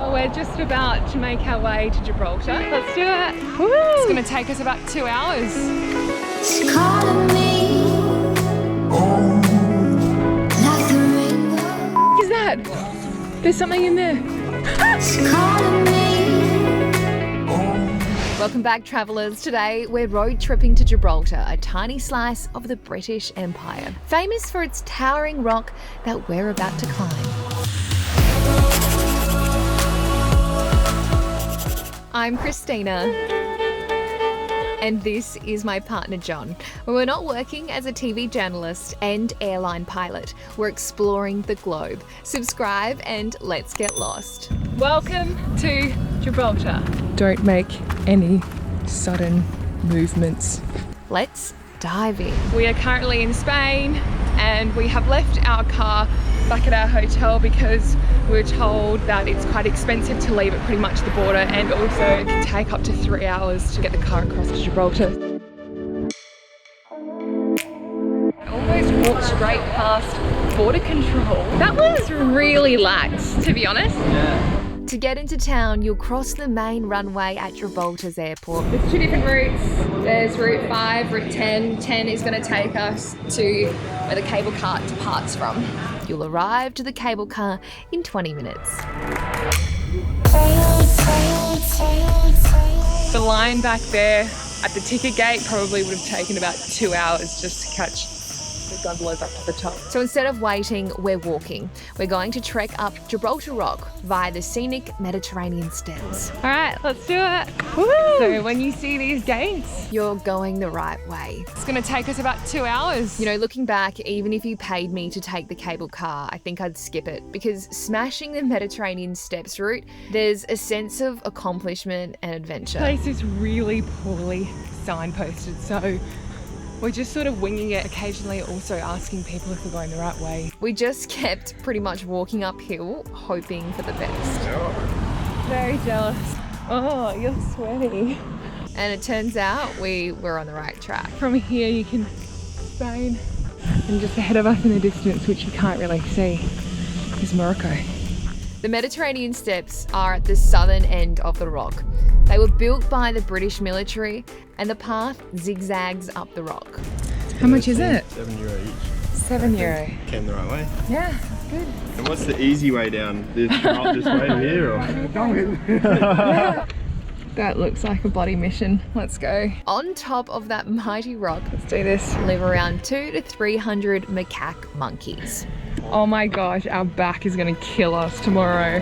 Well, we're just about to make our way to Gibraltar. Let's do it. Woo! It's going to take us about 2 hours. She's calling me like the rainbow. What is that? There's something in there. She's calling me. Welcome back, travellers. Today we're road tripping to Gibraltar, a tiny slice of the British Empire, famous for its towering rock that we're about to climb. I'm Christina, and this is my partner John. We're not working as a TV journalist and airline pilot. We're exploring the globe. Subscribe and let's get lost. Welcome to Gibraltar. Don't make any sudden movements. Let's dive in. We are currently in Spain and we have left our car back at our hotel because we were told that it's quite expensive to leave it pretty much at the border, and also it can take up to 3 hours to get the car across to Gibraltar. I almost walked straight past border control. That was really lax, to be honest. Yeah. To get into town, you'll cross the main runway at Gibraltar's airport. There's two different routes. There's route 5, route 10. 10 is going to take us to where the cable car departs from. You'll arrive to the cable car in 20 minutes. The line back there at the ticket gate probably would have taken about 2 hours just to catch the gondolas up to the top. So instead of waiting, we're walking. We're going to trek up Gibraltar Rock via the scenic Mediterranean steps. All right, let's do it. Woo! So when you see these gates, You're going the right way. it's going to take us about 2 hours. You know, looking back, even if you paid me to take the cable car, I think I'd skip it, because smashing the Mediterranean steps route, there's a sense of accomplishment and adventure. The place is really poorly signposted, so we're just sort of winging it, occasionally also asking people if we're going the right way. We just kept pretty much walking uphill, hoping for the best. Very jealous. Oh, you're sweaty. And it turns out we were on the right track. From here you can Spain, and just ahead of us in the distance, which you can't really see, is Morocco. The Mediterranean steps are at the southern end of the rock. They were built by the British military, and the path zigzags up the rock. How much is it? €7 each. €7. Came the right way. Yeah, that's good. And what's the easy way down? This way here, or? That looks like a bloody mission. Let's go. On top of that mighty rock Let's do this. live around 200 to 300 macaque monkeys. Oh my gosh, our back is gonna kill us tomorrow.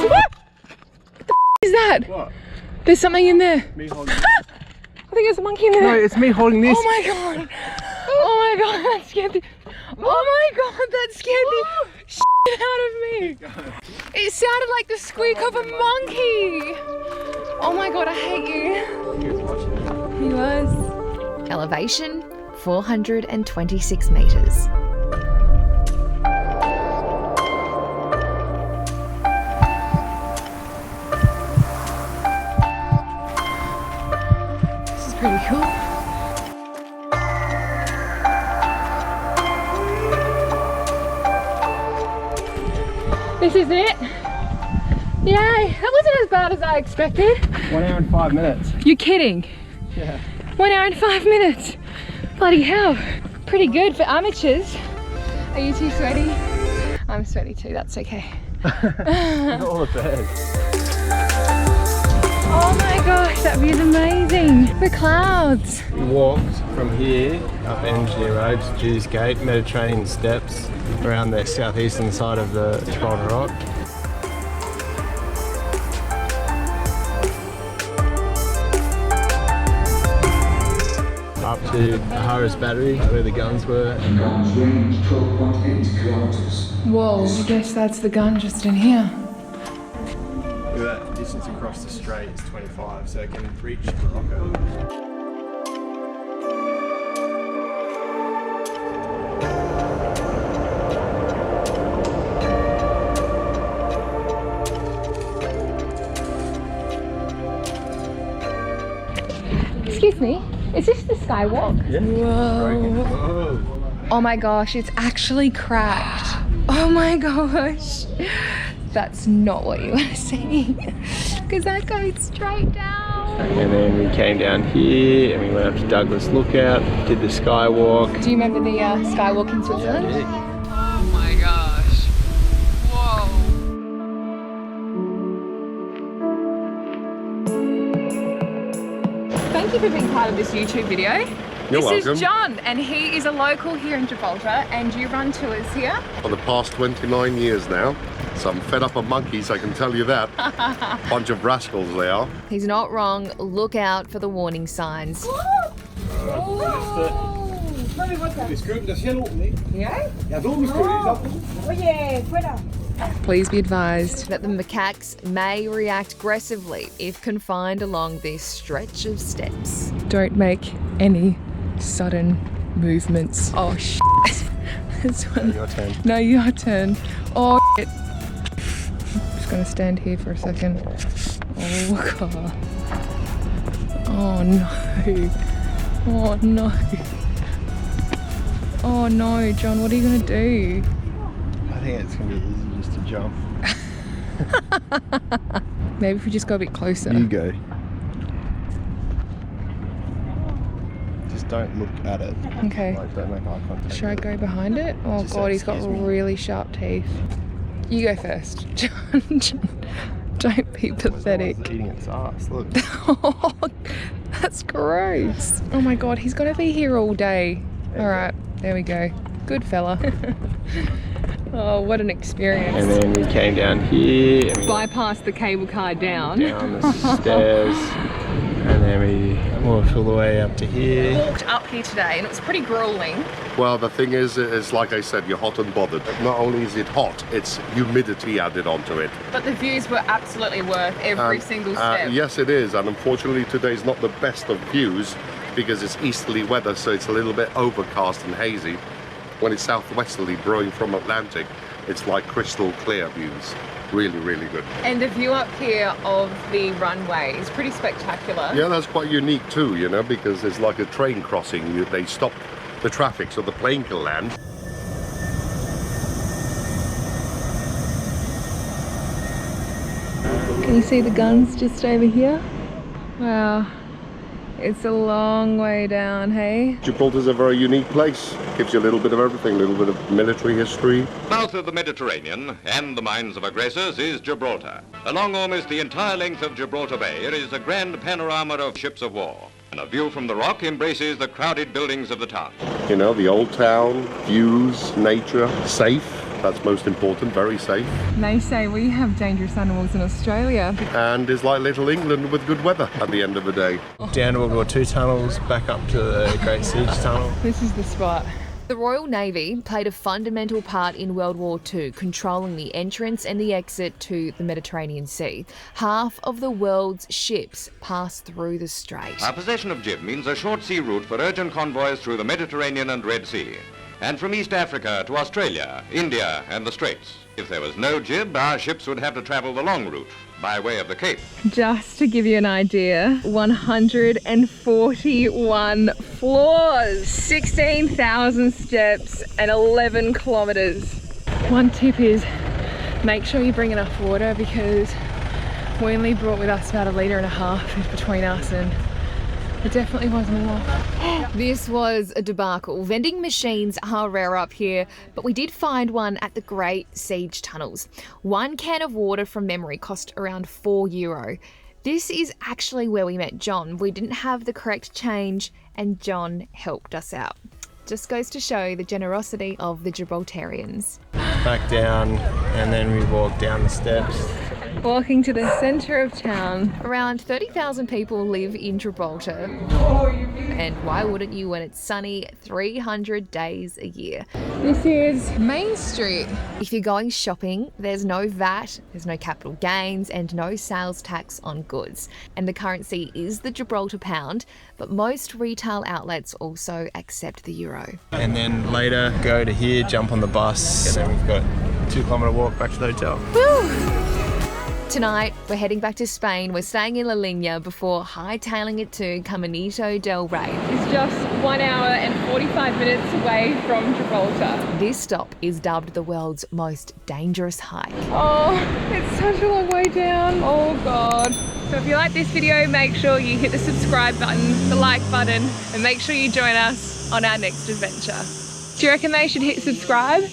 What the is that? What? There's something in there. Me holding I think there's a monkey in there. No, it's me holding this. Oh my god. Oh my god, that scared the... Oh my god, that scared the shit out of me. It sounded like the squeak of a monkey. Oh my god, I hate you. He was watching it. He was. Elevation 426 metres. This is pretty cool. This is it. Yay, that wasn't as bad as I expected. 1 hour and 5 minutes. You're kidding. Yeah. 1 hour and 5 minutes. Bloody hell. Pretty good for amateurs. Are you too sweaty? I'm sweaty too, that's okay. All the best. Oh my gosh, that view's amazing. The clouds. We walked from here up Engineer Road to Jews Gate, Mediterranean steps around the southeastern side of the Gibraltar Rock. Up to Harris Battery, where the guns were. Whoa, I guess that's the gun just in here. That distance across the strait is 25, so it can reach Morocco. Excuse me, is this the Skywalk? Yeah. Whoa. Whoa. Oh my gosh, it's actually cracked. Oh my gosh. That's not what you want to see, because that goes straight down. And then we came down here and we went up to Douglas Lookout, did the Skywalk. Do you remember the Skywalk in Switzerland? Yeah. Oh my gosh. Whoa. Thank you for being part of this YouTube video. You're This welcome. is John, and he is a local here in Gibraltar, and you run tours here. For the past 29 years now. So I'm fed up of monkeys, I can tell you that. Bunch of rascals they are. He's not wrong. Look out for the warning signs. Please be advised. That the macaques may react aggressively if confined along this stretch of steps. Don't make any sudden movements. Oh shit. This one. Your turn. No, your turn. Oh shit. I'm just gonna stand here for a second. Oh god. Oh no. Oh no. Oh no, John, what are you gonna do? I think it's gonna be easy just to jump. Maybe if we just go a bit closer. You go. Just don't look at it. Okay. Like, don't make eye contact. Should I go behind it? Oh Just god, say, he's got "Excuse me." really sharp teeth. You go first, John. Don't be pathetic. It's eating its ass. Look. Oh, that's gross. Oh my god, he's gonna be here all day. Alright, there we go. Good fella. Oh, what an experience. And then we came down here and we Bypassed the cable car down. down the stairs. And then we walked all the way up to here. Walked up here today and it was pretty grueling. Well, the thing is like I said, you're hot and bothered. Not only is it hot, it's humidity added onto it. But the views were absolutely worth every single step. Yes, it is. And unfortunately, today's not the best of views because it's easterly weather, so it's a little bit overcast and hazy. When it's southwesterly, blowing from Atlantic, it's like crystal clear views. Really, really good. And the view up here of the runway is pretty spectacular. Yeah, that's quite unique too, you know, because it's like a train crossing. They stop the traffic so the plane can land. Can you see the guns just over here? Wow, it's a long way down, hey? Gibraltar's a very unique place. Gives you a little bit of everything, a little bit of military history. South of the Mediterranean and the minds of aggressors is Gibraltar. Along almost the entire length of Gibraltar Bay there is a grand panorama of ships of war. And a view from the rock embraces the crowded buildings of the town. You know, the old town, views, nature, safe. That's most important, very safe. They say we have dangerous animals in Australia. And it's like little England with good weather at the end of the day. Down World War II tunnels, back up to the Great Siege Tunnel. This is the spot. The Royal Navy played a fundamental part in World War II, controlling the entrance and the exit to the Mediterranean Sea. Half of the world's ships pass through the strait. Our possession of Gib means a short sea route for urgent convoys through the Mediterranean and Red Sea. And from East Africa to Australia, India and the Straits. If there was no Gib, our ships would have to travel the long route by way of the Cape. Just to give you an idea, 141 floors, 16,000 steps and 11 kilometers. One tip is make sure you bring enough water because we only brought with us about 1.5 litres between us and it definitely wasn't enough. This was a debacle. Vending machines are rare up here, but we did find one at the Great Siege Tunnels. One can of water from memory cost around €4. This is actually where we met John. We didn't have the correct change and John helped us out. Just goes to show the generosity of the Gibraltarians. Back down, and then we walked down the steps. Walking to the centre of town. Around 30,000 people live in Gibraltar. And why wouldn't you when it's sunny 300 days a year? This is Main Street. If you're going shopping, there's no VAT, there's no capital gains and no sales tax on goods. And the currency is the Gibraltar pound, but most retail outlets also accept the euro. And then later, go to here, jump on the bus, and then we've got a 2 kilometre walk back to the hotel. Tonight, we're heading back to Spain. We're staying in La Linea before hightailing it to Caminito del Rey. It's just 1 hour and 45 minutes away from Gibraltar. This stop is dubbed the world's most dangerous hike. Oh, it's such a long way down. Oh God. So if you like this video, make sure you hit the subscribe button, the like button, and make sure you join us on our next adventure. Do you reckon they should hit subscribe?